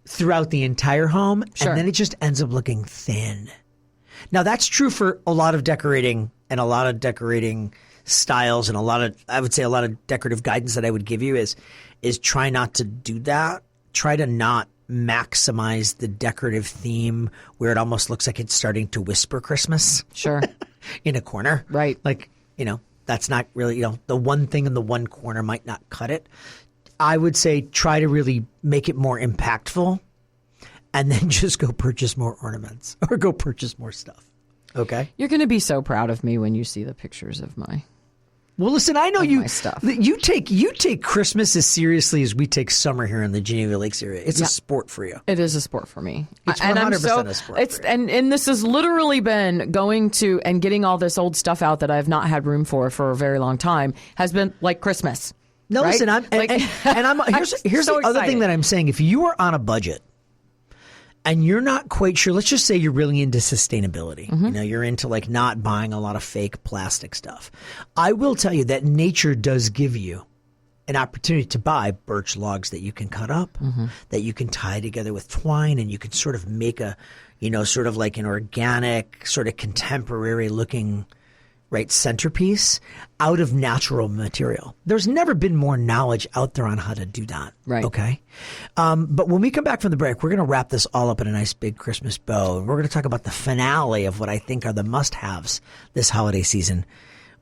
throughout the entire home, Sure. and then it just ends up looking thin. Now, that's true for a lot of decorating and a lot of decorating styles and I would say a lot of decorative guidance that I would give you is try not to do that. Try to not maximize the decorative theme where it almost looks like it's starting to whisper Christmas. Sure. In a corner. Right. Like, That's not really, the one thing in the one corner might not cut it. I would say try to really make it more impactful and then just go purchase more ornaments or go purchase more stuff. Okay? You're going to be so proud of me when you see the pictures of my Well, listen, I know you stuff. You take Christmas as seriously as we take summer here in the Geneva Lakes area. It's a sport for you. It is a sport for me. It's 100% a sport. For you. And this has literally been going to and getting all this old stuff out that I've not had room for a very long time has been like Christmas. No, right? listen, here's so the other excited. thing that I'm saying. If you are on a budget and you're not quite sure, let's just say you're really into sustainability. You're into like not buying a lot of fake plastic stuff. I will tell you that nature does give you an opportunity to buy birch logs that you can cut up, that you can tie together with twine, and you can sort of make a, sort of like an organic, sort of contemporary looking centerpiece out of natural material. There's never been more knowledge out there on how to do that. Right. Okay. But when we come back from the break, we're going to wrap this all up in a nice big Christmas bow. And we're going to talk about the finale of what I think are the must-haves this holiday season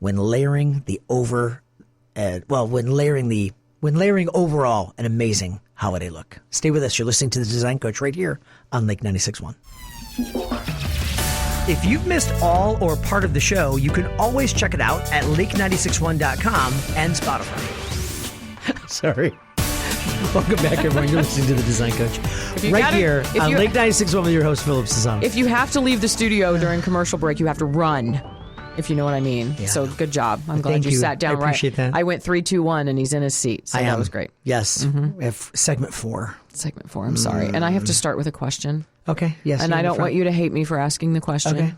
when layering overall an amazing holiday look. Stay with us. You're listening to The Design Coach right here on Lake 96.1. If you've missed all or part of the show, you can always check it out at lake961.com and Spotify. Sorry. Welcome back, everyone. You're listening to The Design Coach right here on Lake 96.1 with your host, Philip Cezanne. If you have to leave the studio during commercial break, you have to run, if you know what I mean. Yeah. So good job. I'm glad you sat down right. I appreciate that. I went 3, 2, 1, and he's in his seat. So that was great. Yes. We have segment 4. Segment 4, I'm sorry. And I have to start with a question. Okay, yes. And I don't want you to hate me for asking the question. Okay.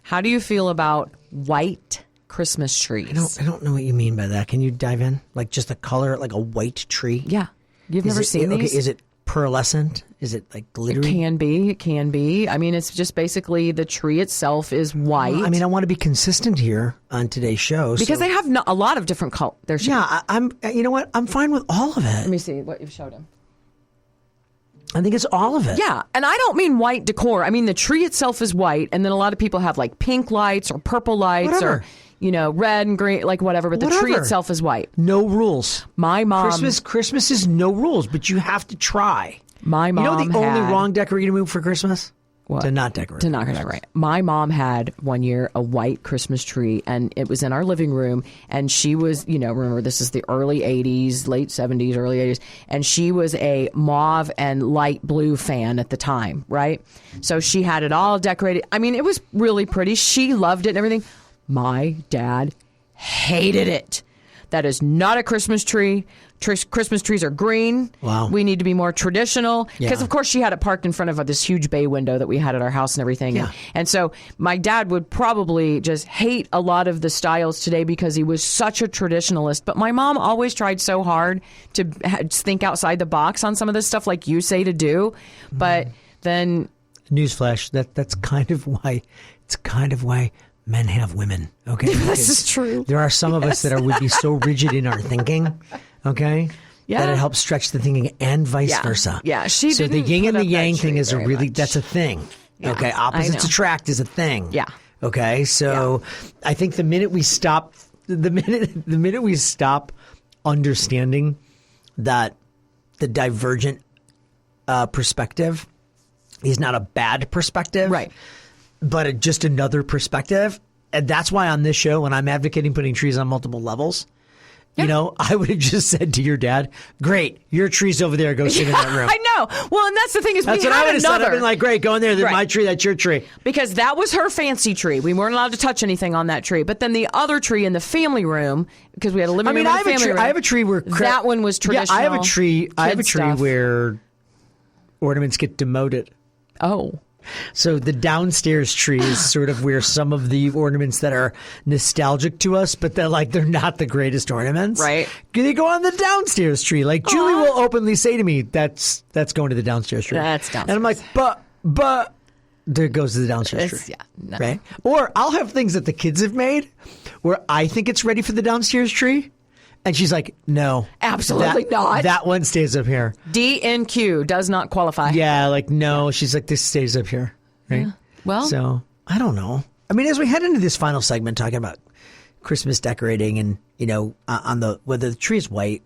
How do you feel about white Christmas trees? I don't know what you mean by that. Can you dive in? Like just a color, like a white tree? Yeah. You've never seen these? Okay, is it pearlescent? Is it like glittery? It can be. I mean, it's just basically the tree itself is white. Well, I want to be consistent here on today's show. Because they have a lot of different colors. Yeah, you know what? I'm fine with all of it. Let me see what you've showed him. I think it's all of it. Yeah, and I don't mean white decor. I mean the tree itself is white, and then a lot of people have like pink lights or purple lights or red and green, like whatever. But the tree itself is white. No rules. My mom. Christmas is no rules, but you have to try. My mom. You know the only wrong decorating move for Christmas? What? To not decorate. To not decorate. My mom had one year a white Christmas tree, and it was in our living room. And she was, remember, this is the early 80s, late 70s, early 80s. And she was a mauve and light blue fan at the time, right? So she had it all decorated. I mean, it was really pretty. She loved it and everything. My dad hated it. That is not a Christmas tree. Christmas trees are green. Wow. We need to be more traditional. Because, of course, she had it parked in front of this huge bay window that we had at our house and everything. Yeah. And so my dad would probably just hate a lot of the styles today because he was such a traditionalist. But my mom always tried so hard to think outside the box on some of this stuff like you say to do. But then... Newsflash, that's kind of why men have women, okay? This is true. There are some of us that would be so rigid in our thinking, okay? Yeah. That it helps stretch the thinking and vice versa. Yeah, so the yin and the yang thing is that's a thing. Yeah, okay, opposites attract is a thing. Yeah. Okay, so I think the minute we stop understanding that the divergent perspective is not a bad perspective, right? But just another perspective. And that's why on this show, when I'm advocating putting trees on multiple levels, I would have just said to your dad, great, your tree's over there, go sit in that room. I know. Well, and that's the thing is that's we what had I would have said. I've been like, great, go in there. That's my tree, that's your tree. Because that was her fancy tree. We weren't allowed to touch anything on that tree. But then the other tree in the family room, because we had a living room and a family room. I have a tree where... that one was traditional. Yeah, I have a tree where ornaments get demoted. Oh. So the downstairs tree is sort of where some of the ornaments that are nostalgic to us, but they're not the greatest ornaments. Right. They go on the downstairs tree. Like Julie will openly say to me, that's going to the downstairs tree. That's downstairs. And I'm like, but there goes to the downstairs tree. Yeah. No. Right. Or I'll have things that the kids have made where I think it's ready for the downstairs tree. And she's like, no. Absolutely not. That one stays up here. DNQ does not qualify. Yeah, no. She's like, this stays up here. Right? Yeah. Well. So, I don't know. I mean, as we head into this final segment talking about Christmas decorating and, on whether the tree is white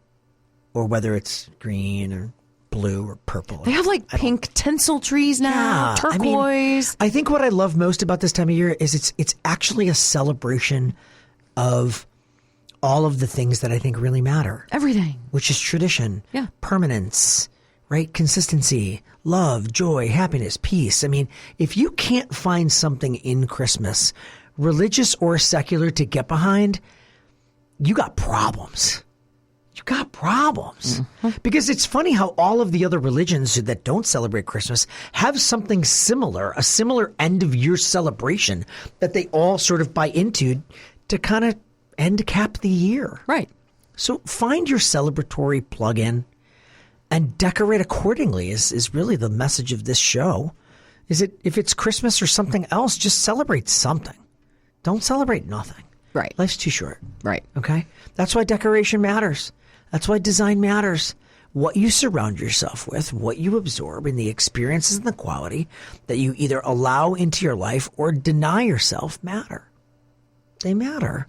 or whether it's green or blue or purple. They have like pink tinsel trees now, turquoise. I think what I love most about this time of year is it's actually a celebration of all of the things that I think really matter. Everything. Which is tradition, permanence, right? Consistency, love, joy, happiness, peace. I mean, if you can't find something in Christmas, religious or secular, to get behind, you got problems. You got problems. Because it's funny how all of the other religions that don't celebrate Christmas have something similar, a similar end of year celebration that they all sort of buy into to kind of end cap the year. Right. So find your celebratory plug-in and decorate accordingly is really the message of this show. If it's Christmas or something else, just celebrate something. Don't celebrate nothing. Right. Life's too short. Right. Okay? That's why decoration matters. That's why design matters. What you surround yourself with, what you absorb, and the experiences and the quality that you either allow into your life or deny yourself matter. They matter.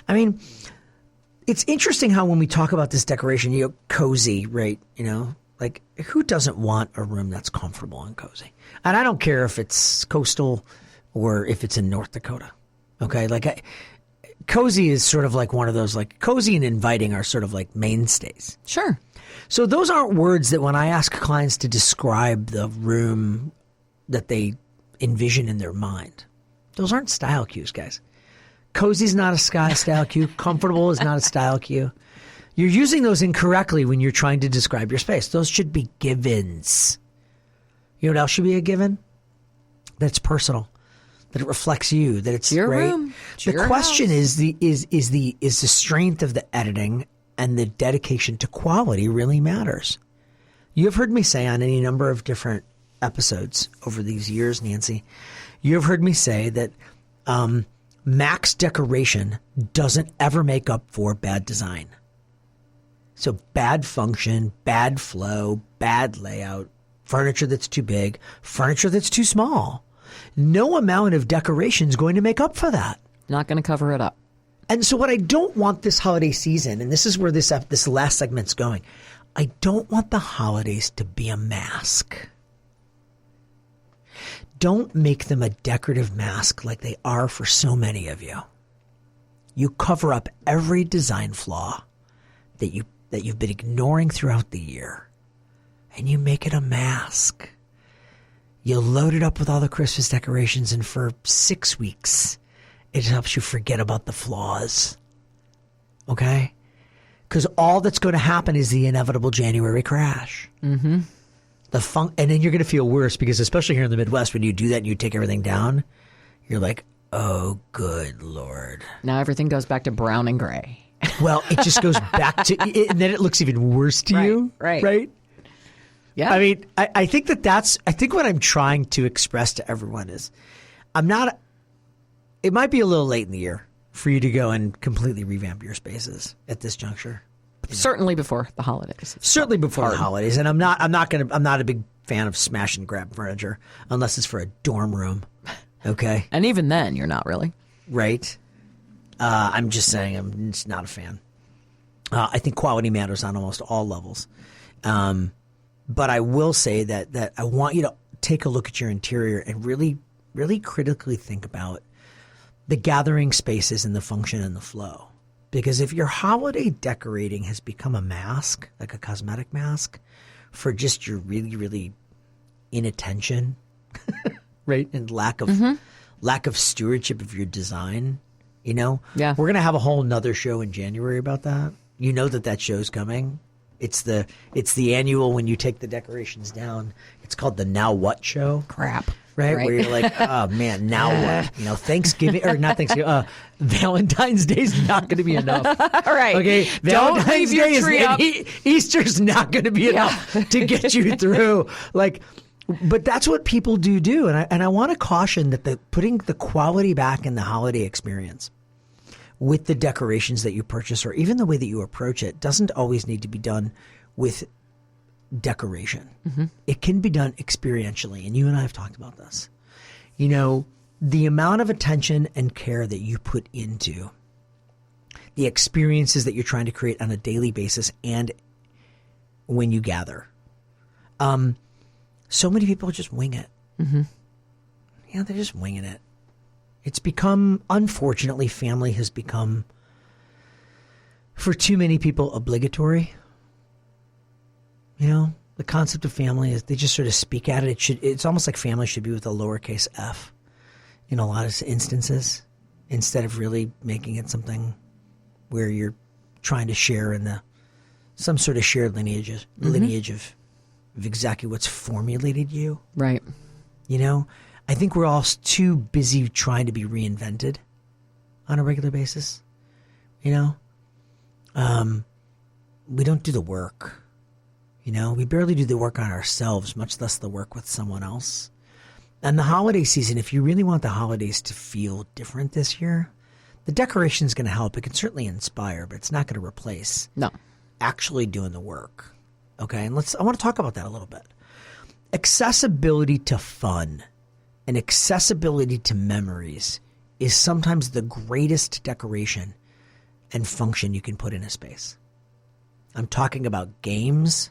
I mean, it's interesting how when we talk about this decoration, cozy, right? Like who doesn't want a room that's comfortable and cozy? And I don't care if it's coastal or if it's in North Dakota. Okay. Like cozy is sort of like one of those, like cozy and inviting are sort of like mainstays. Sure. So those aren't words that when I ask clients to describe the room that they envision in their mind, those aren't style cues, guys. Cozy is not a style cue. Comfortable is not a style cue. You're using those incorrectly when you're trying to describe your space. Those should be givens. You know what else should be a given? That it's personal, that it reflects you, that it's your right. room. It's the your question house. is the strength of the editing and the dedication to quality really matters. You have heard me say on any number of different episodes over these years, Nancy, you have heard me say that max decoration doesn't ever make up for bad design. So bad function, bad flow, bad layout, furniture that's too big, furniture that's too small. No amount of decoration is going to make up for that. Not going to cover it up. And so what I don't want this holiday season, and this is where this last segment's going, I don't want the holidays to be a mask. Don't make them a decorative mask like they are for so many of you. You cover up every design flaw that you've been ignoring throughout the year, and you make it a mask. You load it up with all the Christmas decorations, and for 6 weeks, it helps you forget about the flaws. Okay? Because all that's going to happen is the inevitable January crash. Mm-hmm. And then you're going to feel worse because, especially here in the Midwest, when you do that and you take everything down, you're like, oh, good Lord. Now everything goes back to brown and gray. Well, it just goes back to, and then it looks even worse to you. Right? Yeah. I mean, I think I think what I'm trying to express to everyone is it might be a little late in the year for you to go and completely revamp your spaces at this juncture. Certainly before the holidays. Certainly before the holidays. And I'm not a big fan of smash and grab furniture unless it's for a dorm room. Okay. And even then, you're not really. Right. I'm just saying I'm just not a fan. I think quality matters on almost all levels. But I will say that I want you to take a look at your interior and really, really critically think about the gathering spaces and the function and the flow. Because if your holiday decorating has become a mask, like a cosmetic mask, for just your really, really inattention, right, and lack of stewardship of your design, we're going to have a whole nother show in January about that. You know that show's coming. It's the annual when you take the decorations down. It's called the Now What show. Crap. Right? Where you're like, oh man, now what? Thanksgiving or not Thanksgiving. Valentine's Day's not going to be enough. Right. Okay. Valentine's Day is Easter's not going to be enough to get you through. But that's what people do, and I want to caution that putting the quality back in the holiday experience with the decorations that you purchase or even the way that you approach it doesn't always need to be done with decoration. Mm-hmm. It can be done experientially, and you and I have talked about this. The amount of attention and care that you put into the experiences that you're trying to create on a daily basis and when you gather. So many people just wing it. Mm-hmm. Yeah, they're just winging it. It's become, unfortunately, family has become, for too many people, obligatory. You know, the concept of family is they just sort of speak at it. It's almost like family should be with a lowercase f in a lot of instances, instead of really making it something where you're trying to share in some sort of shared lineage of exactly what's formulated you. Right. You know, I think we're all too busy trying to be reinvented on a regular basis. You know, we don't do the work. You know, we barely do the work on ourselves, much less the work with someone else. And the holiday season, if you really want the holidays to feel different this year, the decoration is going to help. It can certainly inspire, but it's not going to replace actually doing the work. Okay, and I want to talk about that a little bit. Accessibility to fun and accessibility to memories is sometimes the greatest decoration and function you can put in a space. I'm talking about games.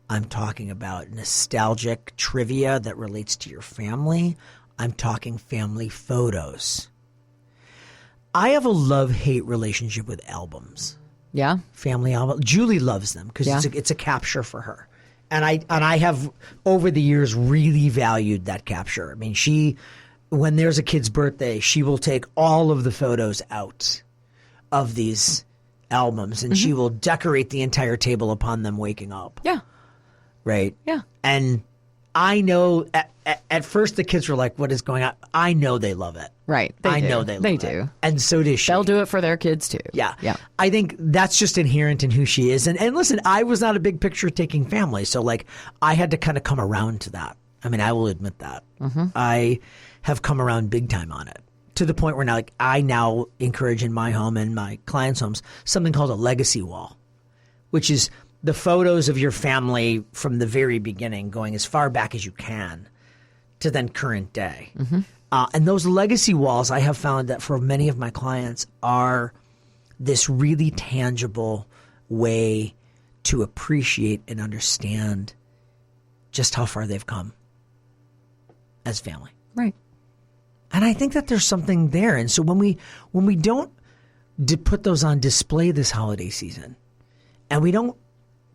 I'm talking about nostalgic trivia that relates to your family. I'm talking family photos. I have a love-hate relationship with albums. Yeah. Family album. Julie loves them because it's a capture for her. And I have over the years really valued that capture. I mean, when there's a kid's birthday, she will take all of the photos out of these albums and she will decorate the entire table upon them waking up. Yeah. Right? Yeah. And I know at first the kids were like, what is going on? I know they love it. Right. I know they love it. They do. And so does she. They'll do it for their kids too. Yeah. Yeah. I think that's just inherent in who she is. And listen, I was not a big picture taking family. So like I had to kind of come around to that. I mean, I will admit that. I have come around big time on it to the point where now like I now encourage in my home and my clients' homes something called a legacy wall, which is the photos of your family from the very beginning going as far back as you can to then current day. And those legacy walls, I have found that for many of my clients are this really tangible way to appreciate and understand just how far they've come as family. Right. And I think that there's something there. And so when we don't put those on display this holiday season and we don't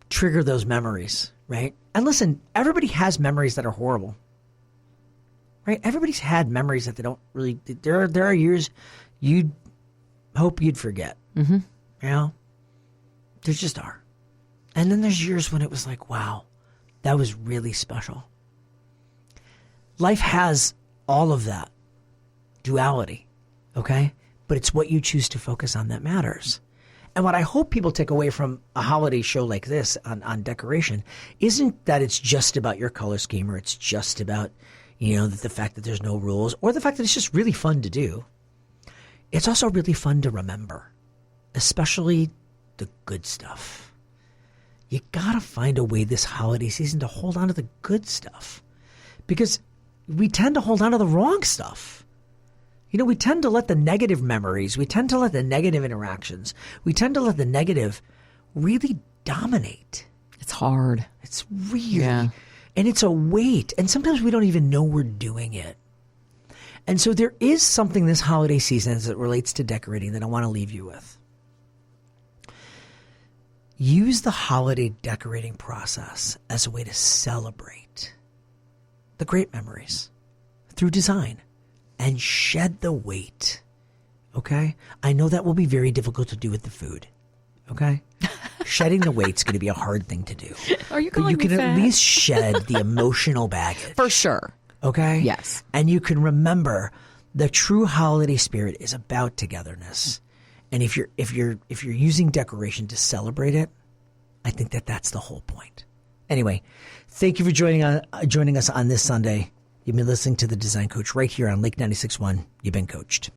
trigger those memories, right? And listen, everybody has memories that are horrible. Right? Everybody's had memories that they don't really. There are years you'd hope you'd forget. You know, there just are. And then there's years when it was like, wow, that was really special. Life has all of that duality, okay? But it's what you choose to focus on that matters. And what I hope people take away from a holiday show like this on decoration isn't that it's just about your color scheme or it's just about, you know, the fact that there's no rules or the fact that it's just really fun to do. It's also really fun to remember, especially the good stuff. You gotta find a way this holiday season to hold on to the good stuff because we tend to hold on to the wrong stuff. You know, we tend to let the negative memories, we tend to let the negative interactions, we tend to let the negative really dominate. It's hard. It's really, and it's a weight. And sometimes we don't even know we're doing it. And so there is something this holiday season as it relates to decorating that I want to leave you with. Use the holiday decorating process as a way to celebrate the great memories through design. And shed the weight, okay? I know that will be very difficult to do with the food, okay? Shedding the weight's going to be a hard thing to do. Are you calling me But you can fat? at least shed the emotional baggage. For sure. Okay? Yes. And you can remember the true holiday spirit is about togetherness. And if you're using decoration to celebrate it, I think that's the whole point. Anyway, thank you for joining us on this Sunday. You've been listening to The Design Coach right here on Lake 96.1. You've been coached.